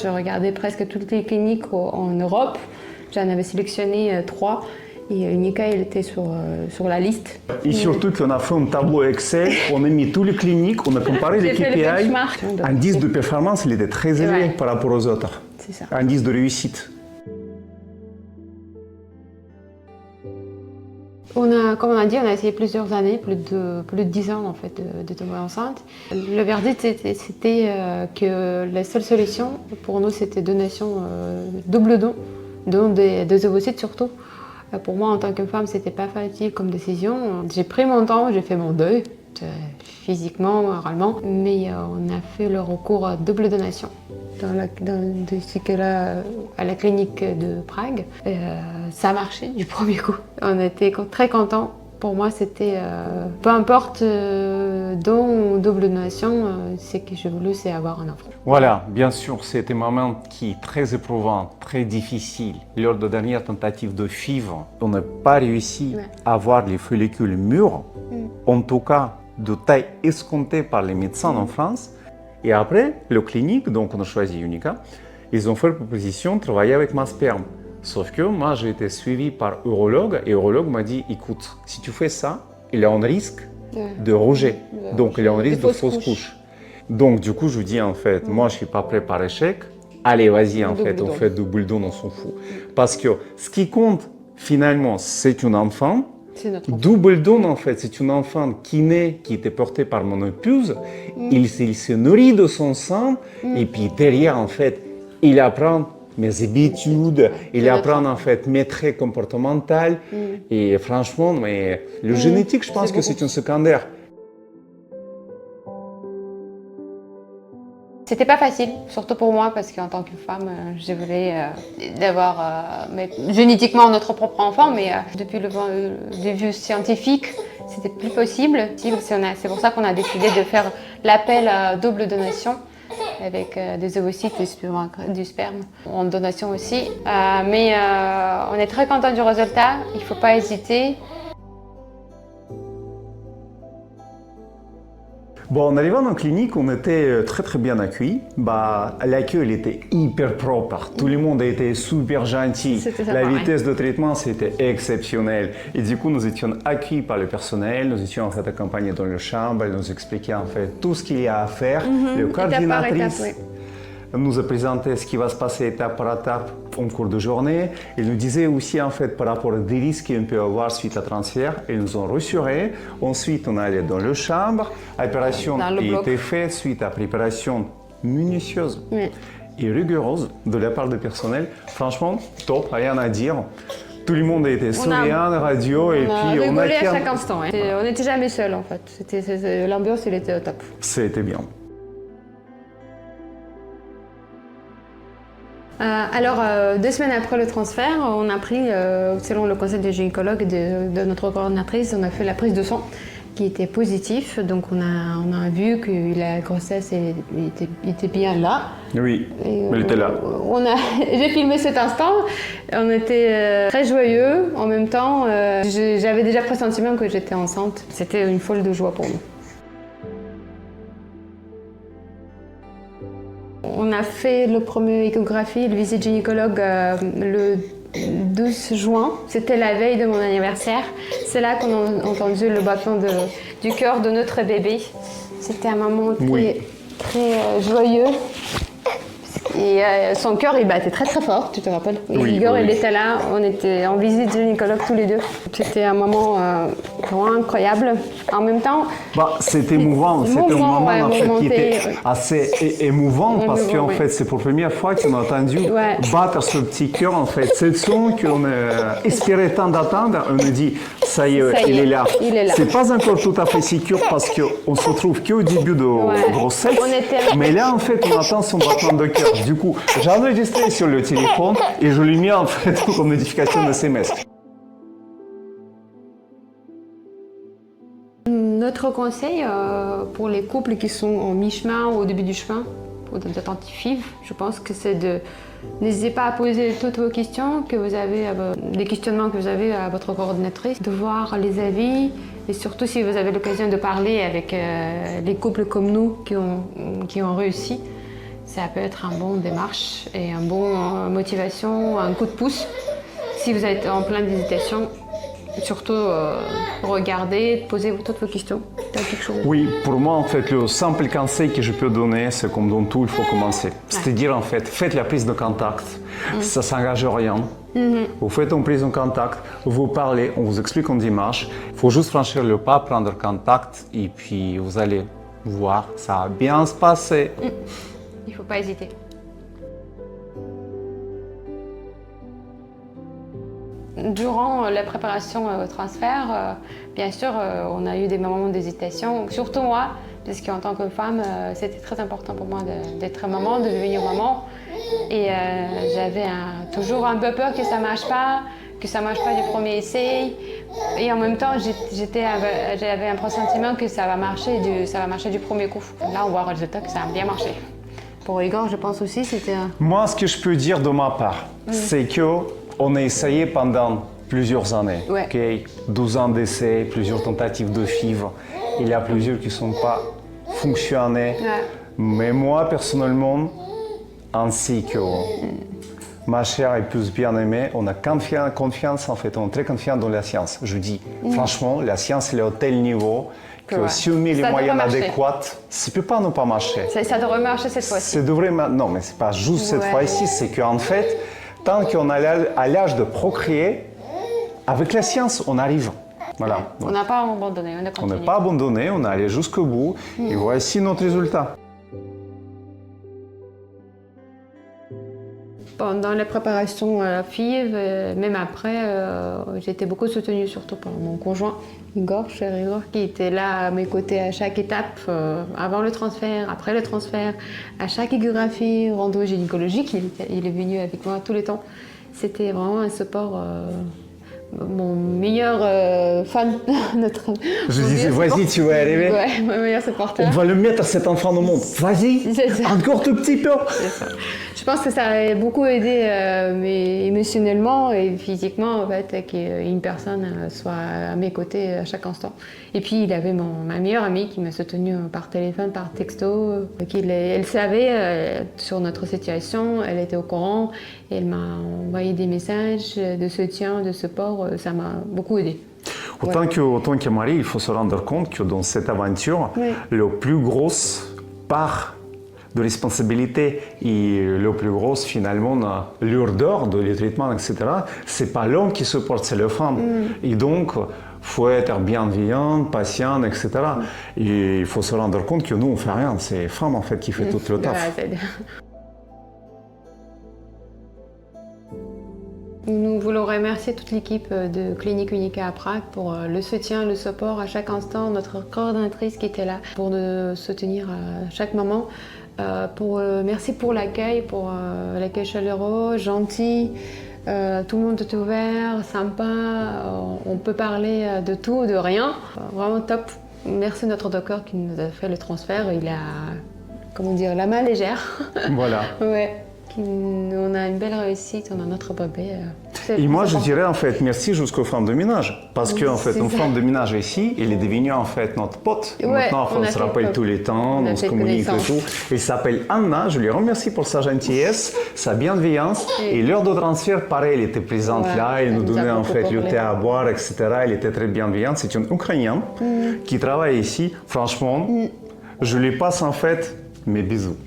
je regardais presque toutes les cliniques en Europe. J'en avais sélectionné 3 et Unica, elle était sur la liste. Et surtout qu'on a fait un tableau Excel, on a mis toutes les cliniques, on a comparé les KPI. L'indice de performance, il était très élevé par rapport aux autres. C'est ça. Indice de réussite. Comme on a dit, on a essayé plusieurs années, plus de 10 ans en fait, de tomber enceinte. Le verdict, c'était que la seule solution pour nous, c'était donation, double don des ovocytes surtout. Pour moi, en tant que femme, c'était pas facile comme décision. J'ai pris mon temps, j'ai fait mon deuil, physiquement, moralement, mais on a fait le recours à double donation à la clinique de Prague. Ça a marché du premier coup. On était très contents. Pour moi, c'était peu importe don ou double donation, c'est que j'ai voulu, c'est avoir un enfant. Voilà, bien sûr, c'était un moment qui est très éprouvant, très difficile. Lors de la dernière tentative de FIV, on n'a pas réussi à avoir les follicules mûrs, en tout cas de taille escomptée par les médecins en France. Et après, le clinique, donc on a choisi Unica, ils ont fait la proposition de travailler avec ma sperme. Sauf que moi, j'ai été suivi par urologue et l'urologue m'a dit, écoute, si tu fais ça, il y a un risque de rejet, donc il y a un risque de fausse couche. Donc du coup, je lui dis en fait, moi, je suis pas prêt par échec. Allez, vas-y, en fait, on fait double don, on s'en fout. Parce que ce qui compte, finalement, c'est un enfant. Double don, en fait, c'est un enfant qui naît, qui était porté par mon épouse. Il se nourrit de son sang et puis derrière, en fait, il apprend mes habitudes, il apprend en fait mes traits comportementaux. Et franchement, mais le génétique, je pense que c'est un secondaire. C'était pas facile, surtout pour moi, parce qu'en tant que femme, je voulais d'avoir génétiquement notre propre enfant, mais depuis le point de vue scientifique, c'était plus possible. C'est pour ça qu'on a décidé de faire l'appel à double donation avec des ovocytes et du sperme en donation aussi. Mais on est très content du résultat, il ne faut pas hésiter. Bon, en arrivant en clinique, on était très bien accueillis. L'accueil il était hyper propre. Tout le monde était super gentil. La vitesse de traitement, c'était exceptionnel. Et du coup, nous étions accueillis par le personnel. Nous étions en fait accompagnés dans la chambre. Elle nous expliquait en fait tout ce qu'il y a à faire. Le coordinatrice nous a présenté ce qui va se passer étape par étape en cours de journée. Il nous disait aussi en fait par rapport aux risques qu'on peut avoir suite à transfert. Ils nous ont rassurés. Ensuite, on allait dans la chambre. L'opération a été faite suite à préparation minutieuse et rigoureuse de la part du personnel. Franchement, top, rien à dire. Tout le monde était souriant, radio et puis on a rigolé à chaque instant. On n'était jamais seuls en fait. L'ambiance, elle était au top. C'était bien. Alors, 2 semaines après le transfert, on a pris, selon le conseil des gynécologues et de notre coordinatrice, on a fait la prise de sang qui était positive. Donc, on a vu que la grossesse était bien là. Oui, elle était là. J'ai filmé cet instant. On était très joyeux. En même temps, j'avais déjà pressentiment que j'étais enceinte. C'était une folle de joie pour nous. On a fait le premier échographie, le visite gynécologue le 12 juin. C'était la veille de mon anniversaire. C'est là qu'on a entendu le battement du cœur de notre bébé. C'était un moment très joyeux. Et son cœur, il battait très fort, tu te rappelles? Igor, il était là, on était en visite gynécologue tous les deux. C'était un moment vraiment incroyable. En même temps... c'était émouvant, c'était un moment en fait, qui était assez émouvant parce qu'en fait, c'est pour la première fois qu'on a entendu battre ce petit cœur, en fait. C'est le son qu'on espérait tant d'attendre, on nous dit, ça y est, il est là. C'est pas encore tout à fait sûr parce qu'on se trouve qu'au début de grossesse, mais là, en fait, on attend son battement de cœur. Du coup, j'ai enregistré sur le téléphone et je l'ai mis en fait comme notification de SMS. Notre conseil pour les couples qui sont en mi-chemin ou au début du chemin, pour des tentatives, je pense que c'est de n'hésitez pas à poser toutes vos questions que vous avez, les questionnements que vous avez à votre coordinatrice, de voir les avis et surtout si vous avez l'occasion de parler avec les couples comme nous qui ont réussi. ça peut être un bon démarche et un bon motivation, un coup de pouce. Si vous êtes en pleine hésitation, surtout regardez, posez toutes vos questions. Quelque chose. Oui, pour moi, en fait, le simple conseil que je peux donner, c'est comme dans tout, il faut commencer. C'est-à-dire, en fait, faites la prise de contact. Ça ne s'engage à rien. Vous faites une prise de contact, vous parlez, on vous explique une démarche. Il faut juste franchir le pas, prendre contact, et puis vous allez voir, ça va bien se passer. Il ne faut pas hésiter. Durant la préparation au transfert, bien sûr, on a eu des moments d'hésitation, surtout moi, parce qu'en tant que femme, c'était très important pour moi d'être maman, de devenir maman. Et j'avais toujours un peu peur que ça ne marche pas du premier essai. Et en même temps, j'avais un pressentiment que ça va marcher du premier coup. Là, on voit le résultat que ça a bien marché. Pour Igor, je pense aussi, c'était... Moi, ce que je peux dire de ma part, c'est que on a essayé pendant plusieurs années, Ouais. okay? 12 ans d'essais, plusieurs tentatives de FIV. Il y a plusieurs qui ne sont pas fonctionnées. Ouais. Mais moi, personnellement, ainsi que ma chère épouse bien-aimée, on a confiance, en fait, on est très confiant dans la science. Je dis, franchement, la science, elle est au tel niveau que si on met les moyens adéquats, ça ne peut pas ne pas marcher. Ça devrait marcher cette fois-ci. Ça devrait... Non, mais ce n'est pas juste cette fois-ci, c'est qu'en fait, tant qu'on est à l'âge de procréer, avec la science, on arrive. Voilà. On n'a pas abandonné, on a continué. On n'est pas abandonné, on est allé jusqu'au bout, et voici notre résultat. Pendant la préparation à la FIV, même après, j'ai été beaucoup soutenue, surtout par mon conjoint, Igor, cher Igor, qui était là à mes côtés à chaque étape, avant le transfert, après le transfert, à chaque échographie, rendez-vous gynécologique, il est venu avec moi tout le temps. C'était vraiment un support, mon meilleur fan, Je disais, vas-y, tu vas y arriver. Ouais, mon meilleur supporter. On va le mettre, cet enfant, au monde. Vas-y, encore tout petit peu. C'est ça. Je pense que ça a beaucoup aidé mais émotionnellement et physiquement en fait, qu'une personne soit à mes côtés à chaque instant. Et puis il avait ma meilleure amie qui m'a soutenue par téléphone, par texto, elle savait sur notre situation, elle était au courant, et elle m'a envoyé des messages de soutien, de support, ça m'a beaucoup aidé. Autant que mari, il faut se rendre compte que dans cette aventure, le plus grosse part de responsabilité et le plus gros finalement l'ordre de les traitements, etc. C'est pas l'homme qui supporte, c'est la femme. Et donc, faut être bienveillant, patient, etc. Et il faut se rendre compte que nous on fait rien, c'est la femme en fait qui fait tout le taf. Nous voulons remercier toute l'équipe de Clinique Unica à Prague pour le soutien, le support à chaque instant, notre coordonnatrice qui était là pour nous soutenir à chaque moment. Merci pour l'accueil, chaleureux, gentil. Tout le monde est ouvert, sympa. On peut parler de tout, de rien. Vraiment top. Merci à notre docteur qui nous a fait le transfert. Il a, la main légère. Voilà. Ouais. On a une belle réussite, on a notre bébé. Et moi, je dirais en fait merci jusqu'aux femmes de ménage. Parce qu'en fait, une femme de ménage ici, elle est devenue en fait notre pote. Maintenant, on se rappelle tous les temps, on se communique et tout. Elle s'appelle Anna, je lui remercie pour sa gentillesse, sa bienveillance. Et l'heure de transfert, pareil, elle était présente là, elle nous donnait en fait le thé à boire, etc. Elle était très bienveillante. C'est une Ukrainienne qui travaille ici. Franchement, je lui passe en fait mes bisous.